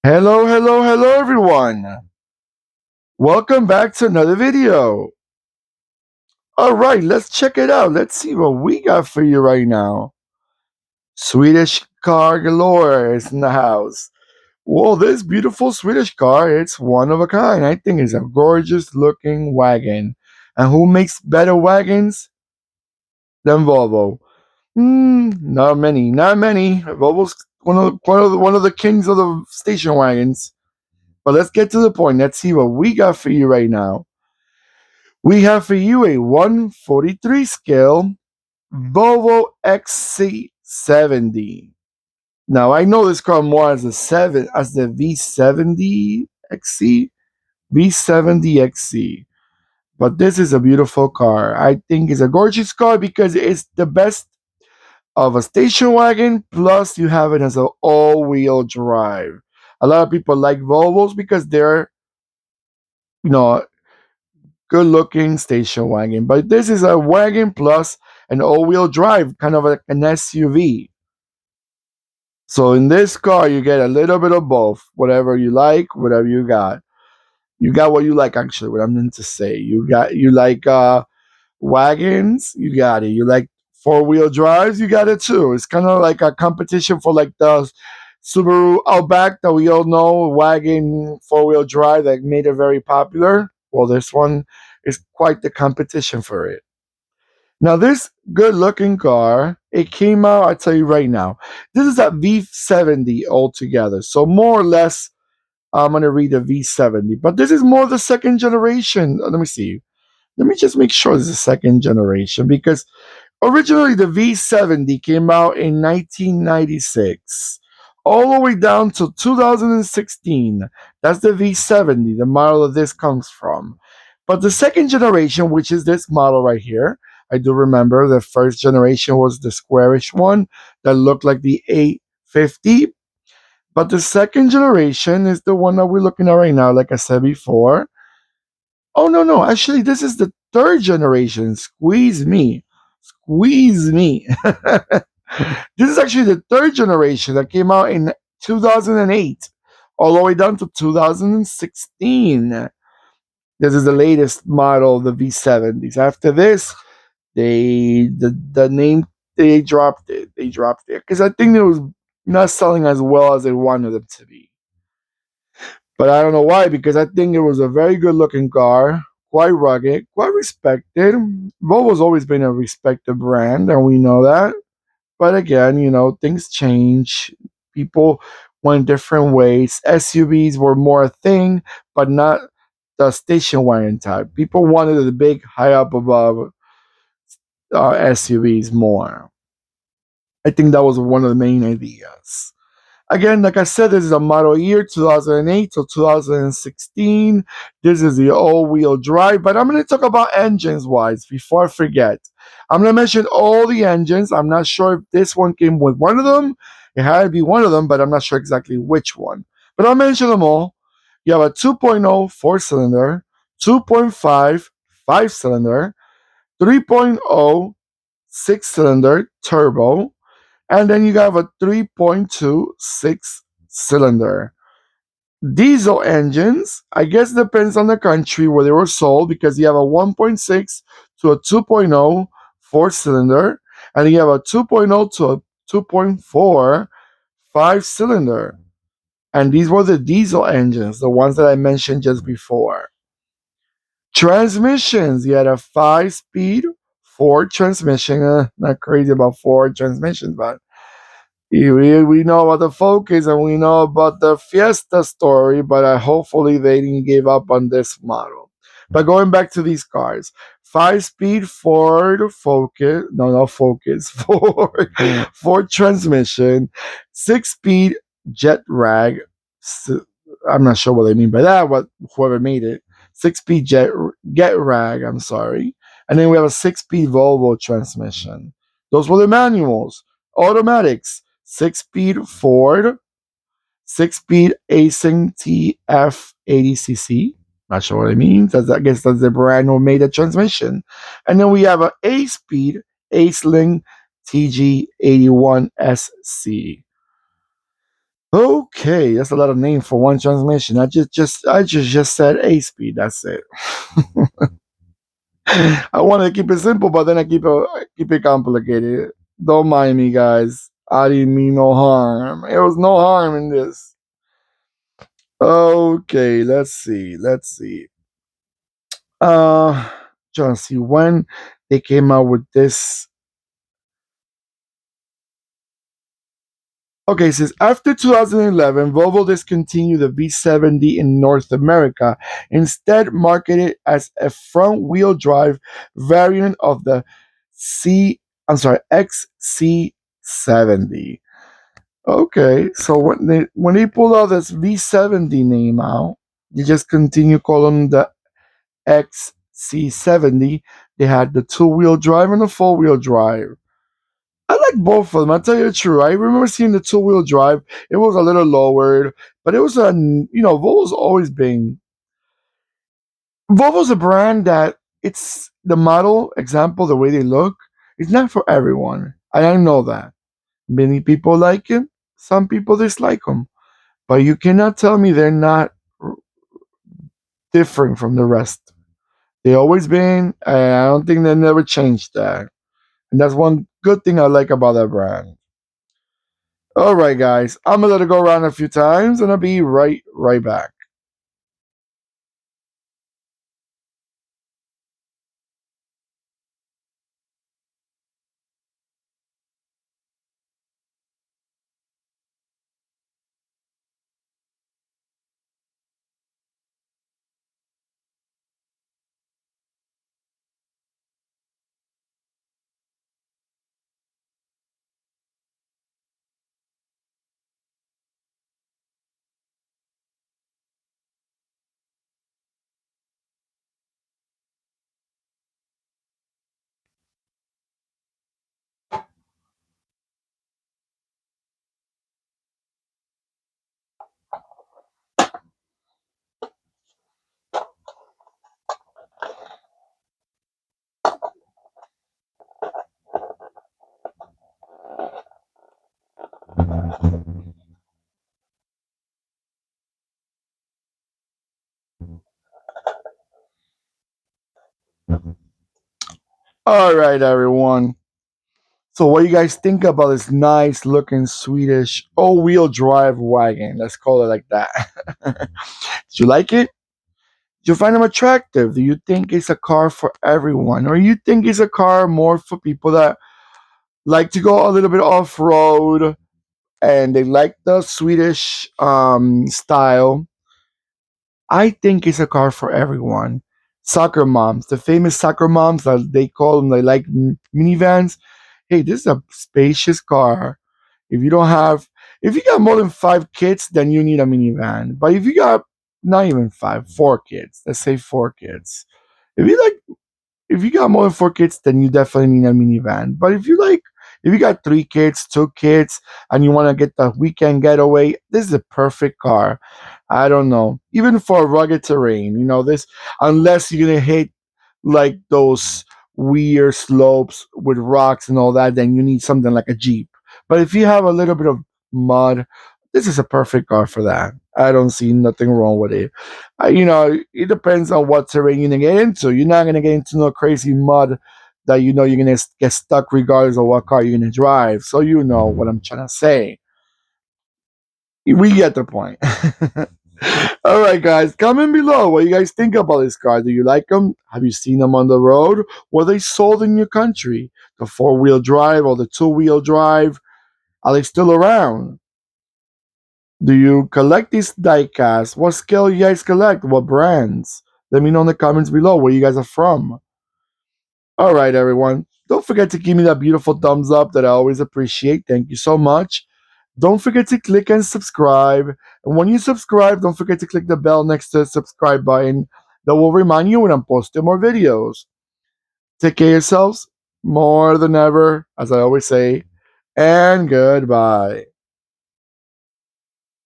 Hello, hello, hello everyone. Welcome back to another video. All right, let's check it out. Let's see what we got for you right now. Swedish car galore is in the house. Well, this beautiful Swedish car, it's one of a kind. I think it's a gorgeous looking wagon. And who makes better wagons than Volvo? Not many, not many. Volvo's one of the kings of the station wagons. But let's get to the point. Let's see what we got for you right now. We have for you a 143 scale Volvo XC70. Now I know this car more as the V70 XC, V70 XC, but this is a beautiful car. I think it's a gorgeous car because it's the best of a station wagon. Plus, you have it as an all-wheel drive. A lot of people like Volvos because they're you know good looking station wagon. But this is a wagon plus an all wheel drive, kind of like an SUV. So in this car, you get a little bit of both. Whatever you like, whatever you got. You got what you like, actually, what I'm meant to say. You like wagons, you got it. You like four-wheel drives, you got it too. It's kind of like a competition for like the Subaru Outback that we all know, wagon four-wheel drive that made it very popular. Well, this one is quite the competition for it. Now, this good-looking car, it came out. I tell you right now, this is a V70 altogether. So more or less, I'm gonna read a V70, but this is more the second generation. Let me see. Let me just make sure this is second generation because originally the V70 came out in 1996, all the way down to 2016. That's the V70, the model that this comes from. But the second generation, which is this model right here, I do remember the first generation was the squarish one that looked like the 850. But the second generation is the one that we're looking at right now, like I said before. Oh no, no, actually this is the third generation. Squeeze me. Squeeze me. This is actually the third generation that came out in 2008 all the way down to 2016. This is the latest model of the V70s. After this, the name they dropped it. They dropped it because I think it was not selling as well as they wanted it to be. But I don't know why, because I think it was a very good looking car, quite rugged, quite respected. Volvo's always been a respected brand, and we know that. But again, things change. People went different ways. SUVs were more a thing, but not the station wagon type. People wanted the big, high up above SUVs more. I think that was one of the main ideas. Again, like I said, this is a model year 2008 to 2016. This is the all-wheel drive, but I'm going to talk about engines-wise before I forget. I'm going to mention all the engines. I'm not sure if this one came with one of them. It had to be one of them, but I'm not sure exactly which one. But I'll mention them all. You have a 2.0 four-cylinder, 2.5 five-cylinder, 3.0 six-cylinder turbo, and then you have a 3.26 cylinder. Diesel engines, I guess depends on the country where they were sold because you have a 1.6 to a 2.0 four cylinder, and you have a 2.0 to a 2.4 five cylinder. And these were the diesel engines, the ones that I mentioned just before. Transmissions, you had a 5 speed Ford transmission. Not crazy about Ford transmissions, but we know about the Focus and we know about the Fiesta story, but hopefully they didn't give up on this model. But going back to these cars, 5 speed Ford Focus, no, not Focus, Ford transmission, 6 speed jet rag. I'm not sure what they mean by that, but whoever made it, 6 speed get rag, I'm sorry. And then we have a 6 speed Volvo transmission. Those were the manuals. Automatics, 6 speed Ford, 6 speed Async TF 80cc. Not sure what it means. I guess that's the brand who made the transmission. And then we have an 8 speed Acelink TG 81SC. Okay, that's a lot of name for one transmission. I just said 8 speed. That's it. I want to keep it simple, but then I keep it complicated. Don't mind me, guys. I didn't mean no harm. There was no harm in this. Okay, let's see. Let's see. Trying to see when they came out with this. Okay, it says after 2011, Volvo discontinued the V70 in North America, instead marketed as a front-wheel drive variant of the XC70. Okay, so when they pull out this V70 name out, you just continue calling them the XC70. They had the two-wheel drive and the four-wheel drive. I like both of them. I'll tell you the truth. I remember seeing the two-wheel drive. It was a little lowered, but it was Volvo's a brand that it's the model example, the way they look, it's not for everyone. And I know that. Many people like it, some people dislike them. But you cannot tell me they're not different from the rest. They always been, and I don't think they never changed that. And that's one good thing I like about that brand. All right, guys, I'm gonna let it go around a few times, and I'll be right back. All right, everyone. So, what you guys think about this nice looking Swedish all-wheel drive wagon? Let's call it like that. Did you like it? Do you find them attractive? Do you think it's a car for everyone, or you think it's a car more for people that like to go a little bit off road and they like the Swedish style? I think it's a car for everyone. Soccer moms, the famous soccer moms that they call them, they like minivans. Hey, this is a spacious car. If you don't have, if you got more than 5 kids, then you need a minivan. But if you got not even five, 4 kids, let's say 4 kids. If you like if you got more than 4 kids, then you definitely need a minivan. But if you got 3 kids, 2 kids, and you want to get the weekend getaway, this is a perfect car. I don't know. Even for rugged terrain, this, unless you're gonna hit like those weird slopes with rocks and all that, then you need something like a Jeep. But if you have a little bit of mud, this is a perfect car for that. I don't see nothing wrong with it. It depends on what terrain you're gonna get into. You're not gonna get into no crazy mud that you're gonna get stuck regardless of what car you're gonna drive. So you know what I'm trying to say. We get the point. All right, guys, comment below what you guys think about this car. Do you like them? Have you seen them on the road? Were they sold in your country? The four-wheel drive or the two-wheel drive? Are they still around? Do you collect these diecasts? What scale you guys collect? What brands? Let me know in the comments below where you guys are from. All right, everyone. Don't forget to give me that beautiful thumbs up that I always appreciate. Thank you so much. Don't forget to click and subscribe. And when you subscribe, don't forget to click the bell next to the subscribe button. That will remind you when I'm posting more videos. Take care of yourselves more than ever, as I always say. And goodbye.